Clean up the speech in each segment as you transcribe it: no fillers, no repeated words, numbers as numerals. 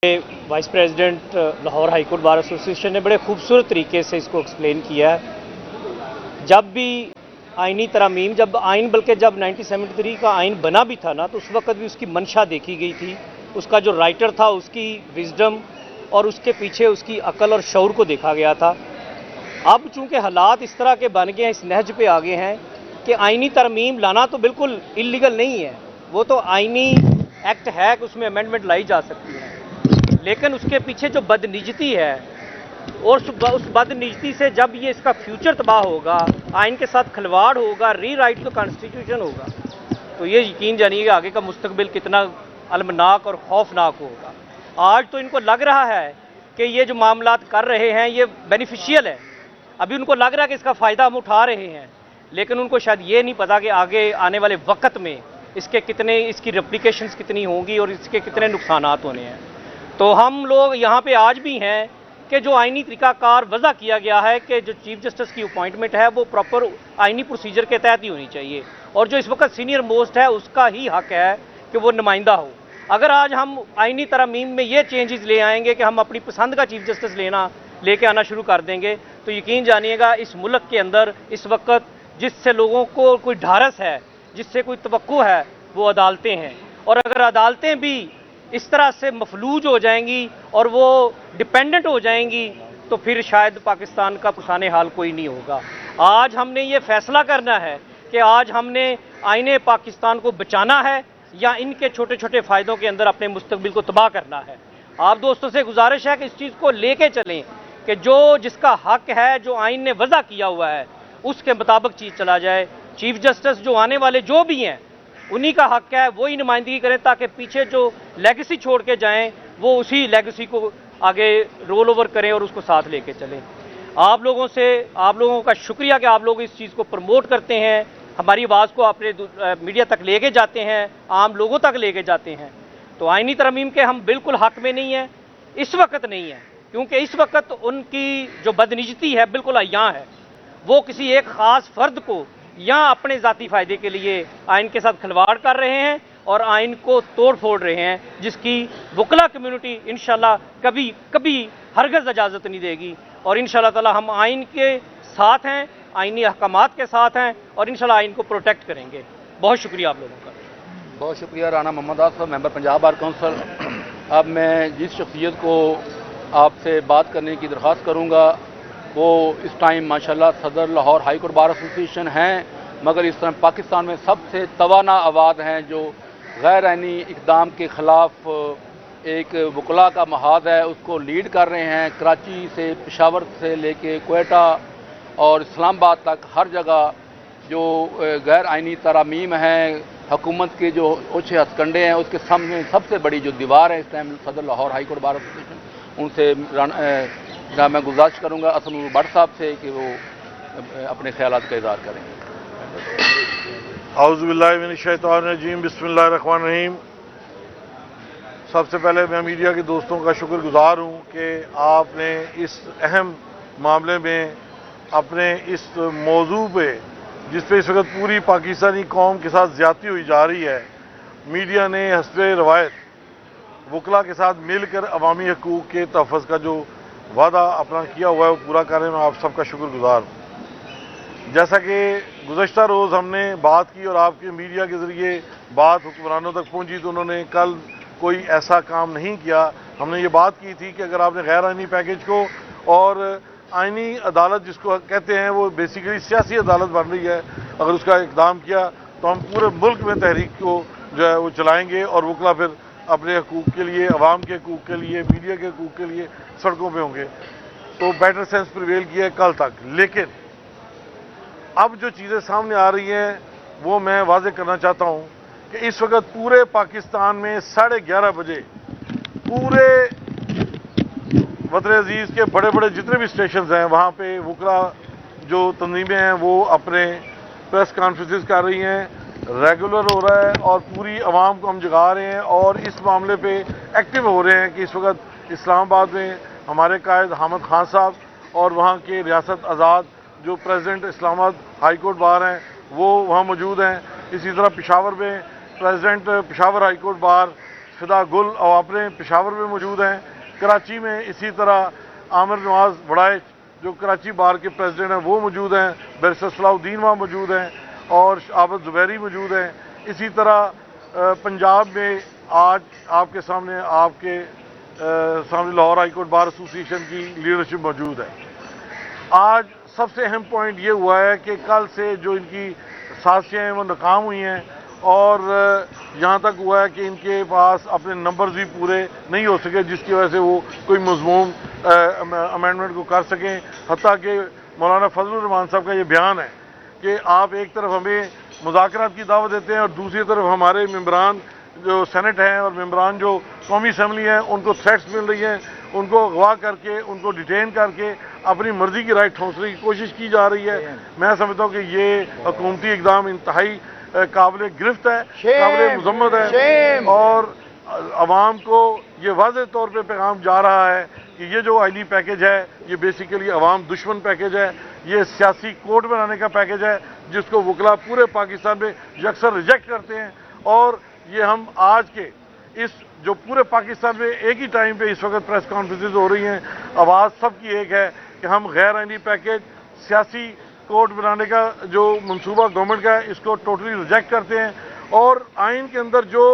Vice president Lahore high court bar association ने बड़े खूबसूरत तरीके से इसको एक्सप्लेन किया है। जब भी आइनी तरमीम जब बल्कि जब 1973 का आइन बना भी था ना, तो उस वक्त भी उसकी मंशा देखी गई थी। उसका जो राइटर था उसकी विजडम और उसके पीछे उसकी अकल और शऊर को देखा गया था। अब चूंकि हालात इस तरह के बन गए हैं, इस नहज पे आ गए हैं कि आइनी तरमीम लाना तो बिल्कुल इलीगल नहीं है, वो तो आइनी एक्ट है कि उसमें अमेंडमेंट लाई जा सकती है, लेकिन उसके पीछे जो बदनिजती है और उस बदनिजती से जब ये इसका फ्यूचर तबाह होगा, आइन के साथ खिलवाड़ होगा, री राइट टू कॉन्स्टिट्यूशन होगा, तो ये यकीन जानिएगा आगे का मुस्तकबिल कितना अलमनाक और खौफनाक होगा। आज तो इनको लग रहा है कि ये जो मामलात कर रहे हैं ये बेनिफिशियल है, अभी उनको लग रहा है कि इसका फ़ायदा हम उठा रहे हैं, लेकिन उनको शायद ये नहीं पता कि आगे आने वाले वक्त में इसकी रेप्लिकेशंस कितनी होंगी और इसके कितने नुकसानात होने हैं। तो हम लोग यहाँ पे आज भी हैं कि जो आइनी तरीक़ाकार वज़ा किया गया है कि जो चीफ जस्टिस की अपॉइंटमेंट है वो प्रॉपर आइनी प्रोसीजर के तहत ही होनी चाहिए, और जो इस वक्त सीनियर मोस्ट है उसका ही हक है कि वो नुमाइंदा हो। अगर आज हम आइनी तरमीम में ये चेंजेस ले आएंगे कि हम अपनी पसंद का चीफ जस्टिस लेके आना शुरू कर देंगे, तो यकीन जानिएगा इस मुल्क के अंदर इस वक्त जिससे लोगों को कोई ढारस है, जिससे कोई तवक्को है, वो अदालतें हैं। और अगर अदालतें भी इस तरह से मफलूज हो जाएंगी और वो डिपेंडेंट हो जाएंगी, तो फिर शायद पाकिस्तान का पुराने हाल कोई नहीं होगा। आज हमने ये फैसला करना है कि आज हमने आईने पाकिस्तान को बचाना है या इनके छोटे छोटे फ़ायदों के अंदर अपने मुस्तकबिल को तबाह करना है। आप दोस्तों से गुजारिश है कि इस चीज़ को लेके चलें कि जो जिसका हक है, जो आइन ने वज़ा किया हुआ है, उसके मुताबिक चीज़ चला जाए। चीफ जस्टिस जो आने वाले जो भी हैं उन्हीं का हक है, वही नुमाइंदगी करें ताकि पीछे जो लेगेसी छोड़ के जाएं वो उसी लेगेसी को आगे रोल ओवर करें और उसको साथ लेके चलें। आप लोगों का शुक्रिया कि आप लोग इस चीज़ को प्रमोट करते हैं, हमारी आवाज़ को अपने मीडिया तक लेके जाते हैं, आम लोगों तक लेके जाते हैं। तो आइनी तरमीम के हम बिल्कुल हक में नहीं हैं, इस वक्त नहीं है, क्योंकि इस वक्त उनकी जो बदनिजती है बिल्कुल अय्यां है। वो किसी एक ख़ास फ़र्द को या अपने ज़ाती फ़ायदे के लिए आइन के साथ खिलवाड़ कर रहे हैं और आइन को तोड़ फोड़ रहे हैं, जिसकी वकला कम्युनिटी इंशाल्लाह कभी हरगज़ इजाज़त नहीं देगी। और इंशाल्लाह ताला हम आइन के साथ हैं, आइनी अहकामात के साथ हैं और इंशाल्लाह आइन को प्रोटेक्ट करेंगे। बहुत शुक्रिया आप लोगों का। बहुत शुक्रिया Rana Mohammad Asif, member Punjab bar council. अब मैं जिस शख्सियत को आपसे बात करने की दरख्वास्त करूँगा वो इस टाइम माशाल्लाह सदर Lahore high court bar association हैं, मगर इस टाइम पाकिस्तान में सबसे तवाना आवाज़ हैं जो गैर आइनी इक़दाम के ख़िलाफ़ एक वकला का महाज है, उसको लीड कर रहे हैं। कराची से, पेशावर से लेके कोयटा और इस्लामाबाद तक हर जगह जो गैर आइनी तरामीम हैं, हुकूमत के जो ओछे हथकंडे हैं, उसके सामने सबसे बड़ी जो दीवार है इस टाइम सदर Lahore high court bar association, उनसे मैं गुजारिश करूँगा असम भट्ट साहब से कि वो अपने ख्यालात का इज़हार करेंगे। औज़ु बिल्लाहि मिनश शैतानिर रजीम, बिस्मिल्लाहिर रहमानिर रहीम। सबसे पहले मैं मीडिया के दोस्तों का शुक्रगुजार हूँ कि आपने इस अहम मामले में अपने इस मौजू पे, जिस पे इस वक्त पूरी पाकिस्तानी कौम के साथ ज़्यादती हुई जा रही है, मीडिया ने हस्बे रवायत वकला के साथ मिलकर अवामी हकूक़ के तहफ़्फ़ुज़ का जो वादा अपना किया हुआ है वो पूरा करने में आप सबका शुक्रगुजार हूँ। जैसा कि गुज़श्ता रोज़ हमने बात की और आपके मीडिया के ज़रिए बात हुक्मरानों तक पहुँची, तो उन्होंने कल कोई ऐसा काम नहीं किया। हमने ये बात की थी कि अगर आपने गैर आइनी पैकेज को और आइनी अदालत जिसको कहते हैं वो बेसिकली सियासी अदालत बन रही है, अगर उसका इक़दाम किया तो हम पूरे मुल्क में तहरीक को जो है वो चलाएँगे और वकला फिर अपने हकूक़ के लिए, अवाम के हकूक़ के लिए, मीडिया के हकूक़ के लिए सड़कों पे होंगे। तो बेटर सेंस प्रिवेल किया है कल तक, लेकिन अब जो चीज़ें सामने आ रही हैं वो मैं वाज़ेह करना चाहता हूँ कि इस वक्त पूरे पाकिस्तान में 11:30 बजे पूरे वतन अजीज़ के बड़े बड़े जितने भी स्टेशन हैं वहाँ पे वकला जो तंजीमें हैं वो अपने प्रेस कॉन्फ्रेंसेस कर रही हैं, रेगुलर हो रहा है और पूरी आवाम को हम जगा रहे हैं और इस मामले पे एक्टिव हो रहे हैं कि इस वक्त इस्लामाबाद में हमारे कायद हामिद खान साहब और वहाँ के रियासत आज़ाद जो president Islamabad high court bar हैं वो वहाँ मौजूद हैं। इसी तरह पेशावर में president Peshawar high court bar فدا گل اور اپنے پشاور میں موجود ہیں، کراچی میں اسی طرح عامر نواز وڑائے جو کراچی بار کے پریزیڈنٹ ہیں وہ موجود ہیں، بیرسٹر صلاح الدین وہاں موجود ہیں اور عابد زبیری موجود ہیں. اسی طرح پنجاب میں آج آپ کے سامنے لاہور ہائی کورٹ بار ایسوسی ایشن کی لیڈرشپ موجود ہے. آج سب سے اہم پوائنٹ یہ ہوا ہے کہ کل سے جو ان کی سازشیں ہیں وہ ناکام ہوئی ہیں اور یہاں تک ہوا ہے کہ ان کے پاس اپنے نمبرز بھی پورے نہیں ہو سکے جس کی وجہ سے وہ کوئی مضمون امینڈمنٹ کو کر سکیں. حتیٰ کہ مولانا فضل الرحمان صاحب کا یہ بیان ہے کہ آپ ایک طرف ہمیں مذاکرات کی دعوت دیتے ہیں اور دوسری طرف ہمارے ممبران جو سینٹ ہیں اور ممبران جو قومی اسمبلی ہیں ان کو تھریٹس مل رہی ہیں، ان کو اغوا کر کے ان کو ڈیٹین کر کے اپنی مرضی کی رائے ٹھونسنے کی کوشش کی جا رہی ہے. میں سمجھتا ہوں کہ یہ حکومتی اقدام انتہائی قابل گرفت ہے، قابل مذمت ہے اور عوام کو یہ واضح طور پہ پیغام جا رہا ہے کہ یہ جو آئینی پیکیج ہے یہ بیسیکلی عوام دشمن پیکیج ہے، یہ سیاسی کوڈ بنانے کا پیکیج ہے جس کو وکلا پورے پاکستان میں یکسر ریجیکٹ کرتے ہیں. اور یہ ہم آج کے اس جو پورے پاکستان میں ایک ہی ٹائم پہ اس وقت پریس کانفرنسز ہو رہی ہیں، آواز سب کی ایک ہے کہ ہم غیر آئینی پیکیج سیاسی کوڈ بنانے کا جو منصوبہ گورنمنٹ کا ہے اس کو ٹوٹلی ریجیکٹ کرتے ہیں اور آئین کے اندر جو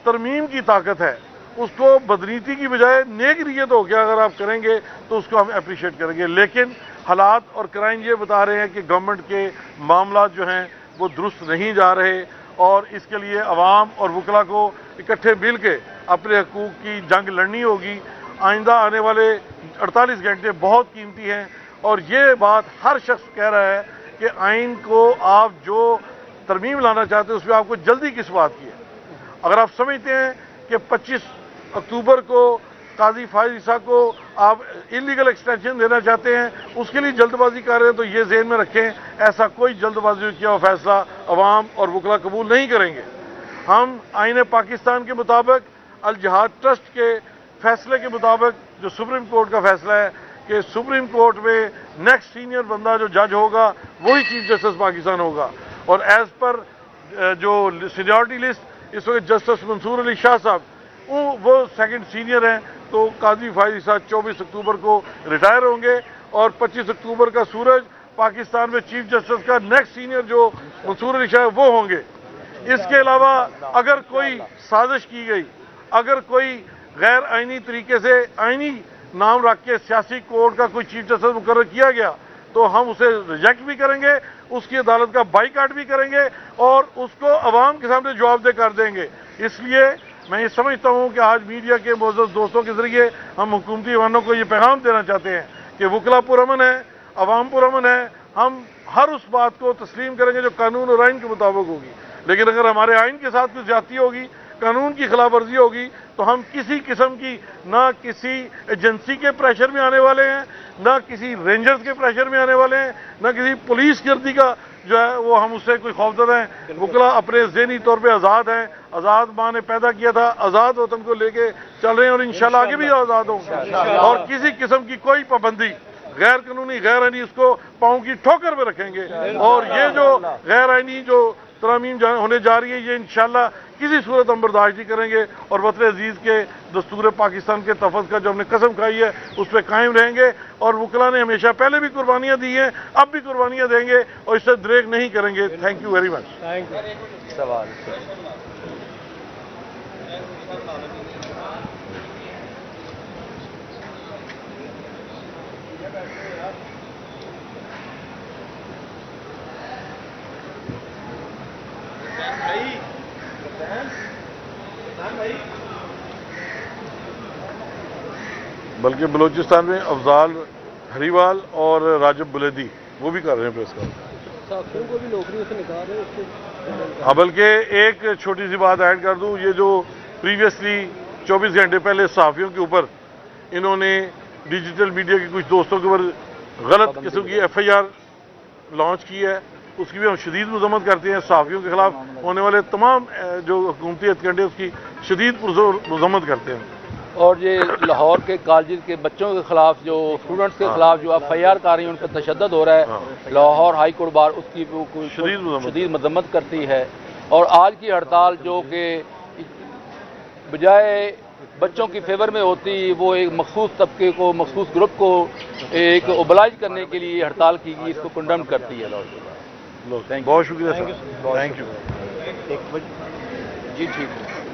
ترمیم کی طاقت ہے اس کو بدنیتی کی بجائے نیک نیت ہو کے اگر آپ کریں گے تو اس کو ہم اپریشیٹ کریں گے. لیکن حالات اور کرائم یہ بتا رہے ہیں کہ گورنمنٹ کے معاملات جو ہیں وہ درست نہیں جا رہے اور اس کے لیے عوام اور وکلا کو اکٹھے مل کے اپنے حقوق کی جنگ لڑنی ہوگی. آئندہ آنے والے 48 گھنٹے بہت قیمتی ہیں اور یہ بات ہر شخص کہہ رہا ہے کہ آئین کو آپ جو ترمیم لانا چاہتے ہیں اس میں آپ کو جلدی کس بات کی ہے. اگر آپ سمجھتے ہیں کہ 25 اکتوبر کو قاضی فائز عیسیٰ کو آپ انلیگل ایکسٹینشن دینا چاہتے ہیں اس کے لیے جلد بازی کر رہے ہیں تو یہ ذہن میں رکھیں ایسا کوئی جلد بازی کیا ہوا فیصلہ عوام اور وکلا قبول نہیں کریں گے. ہم آئین پاکستان کے مطابق الجہاد ٹرسٹ کے فیصلے کے مطابق جو سپریم کورٹ کا فیصلہ ہے کہ سپریم کورٹ میں نیکسٹ سینئر بندہ جو جج ہوگا وہی چیف جسٹس پاکستان ہوگا اور ایز پر جو سینیورٹی لسٹ اس وقت جسٹس منصور علی شاہ صاحب وہ سیکنڈ سینئر ہیں تو قاضی فائز عیسیٰ 24 اکتوبر کو ریٹائر ہوں گے اور 25 اکتوبر کا سورج پاکستان میں چیف جسٹس کا نیکسٹ سینئر جو منصور علی شاہ وہ ہوں گے. اس کے علاوہ اگر کوئی سازش کی گئی، اگر کوئی غیر آئینی طریقے سے آئینی نام رکھ کے سیاسی کوڈ کا کوئی چیف جسٹس مقرر کیا گیا تو ہم اسے ریجیکٹ بھی کریں گے، اس کی عدالت کا بائیکاٹ بھی کریں گے اور اس کو عوام کے سامنے جواب دہ کر دیں گے. اس لیے میں یہ سمجھتا ہوں کہ آج میڈیا کے معزز دوستوں کے ذریعے ہم حکومتی ایوانوں کو یہ پیغام دینا چاہتے ہیں کہ وکلا پرامن ہے، عوام پرامن ہے. ہم ہر اس بات کو تسلیم کریں گے جو قانون اور آئین کے مطابق ہوگی، لیکن اگر ہمارے آئین کے ساتھ کوئی زیادتی ہوگی، قانون کی خلاف ورزی ہوگی تو ہم کسی قسم کی نہ کسی ایجنسی کے پریشر میں آنے والے ہیں، نہ کسی رینجرز کے پریشر میں آنے والے ہیں، نہ کسی پولیس گردی کا جو ہے وہ ہم اس سے کوئی خوفزدہ ہیں. وکلا اپنے ذہنی طور پہ آزاد ہیں، آزاد ماں نے پیدا کیا تھا، آزاد وطن کو لے کے چل رہے ہیں اور انشاءاللہ آگے بھی آزاد ہوں گے اور کسی قسم کی کوئی پابندی غیر قانونی غیر آئینی اس کو پاؤں کی ٹھوکر میں رکھیں گے. اور یہ جو غیر آئینی جو ترامیم ہونے جا رہی ہے یہ انشاءاللہ کسی صورت ہم برداشت نہیں کریں گے اور وطن عزیز کے دستور پاکستان کے تحفظ کا جو ہم نے قسم کھائی ہے اس پہ قائم رہیں گے اور وکلا نے ہمیشہ پہلے بھی قربانیاں دی ہیں، اب بھی قربانیاں دیں گے اور اس سے دریغ نہیں کریں گے. Thank you very much. سوال بلکہ بلوچستان میں افضال ہریوال اور راجب بلیدی وہ بھی کر رہے ہیں پریس کانفرنس. صحافیوں کو بھی نوکریوں سے نکال رہے ہیں ہاں بلکہ ایک چھوٹی سی بات ایڈ کر دوں، یہ جو پریویسلی 24 گھنٹے پہلے صحافیوں کے اوپر انہوں نے ڈیجیٹل میڈیا کے کچھ دوستوں کے اوپر غلط قسم کی ایف آئی آر لانچ کی ہے اس کی بھی ہم شدید مذمت کرتے ہیں. صحافیوں کے خلاف ہونے والے تمام جو حکومتی ہتھکنڈے اس کی شدید مذمت کرتے ہیں. اور یہ لاہور کے کالجز کے بچوں کے خلاف جو اسٹوڈنٹس کے خلاف جو ایف آئی آر کر رہی ہیں ان پر تشدد ہو رہا ہے، لاہور ہائی کورٹ بار اس کی شدید مذمت کرتی ہے. اور آج کی ہڑتال جو کہ بجائے بچوں کی فیور میں ہوتی وہ ایک مخصوص طبقے کو مخصوص گروپ کو ایک اوبلائز کرنے کے لیے ہڑتال کی گئی، اس کو کنڈم کرتی ہے بہت شکریہ سر، تھینک یو۔ ایک جی ٹھیک ہے۔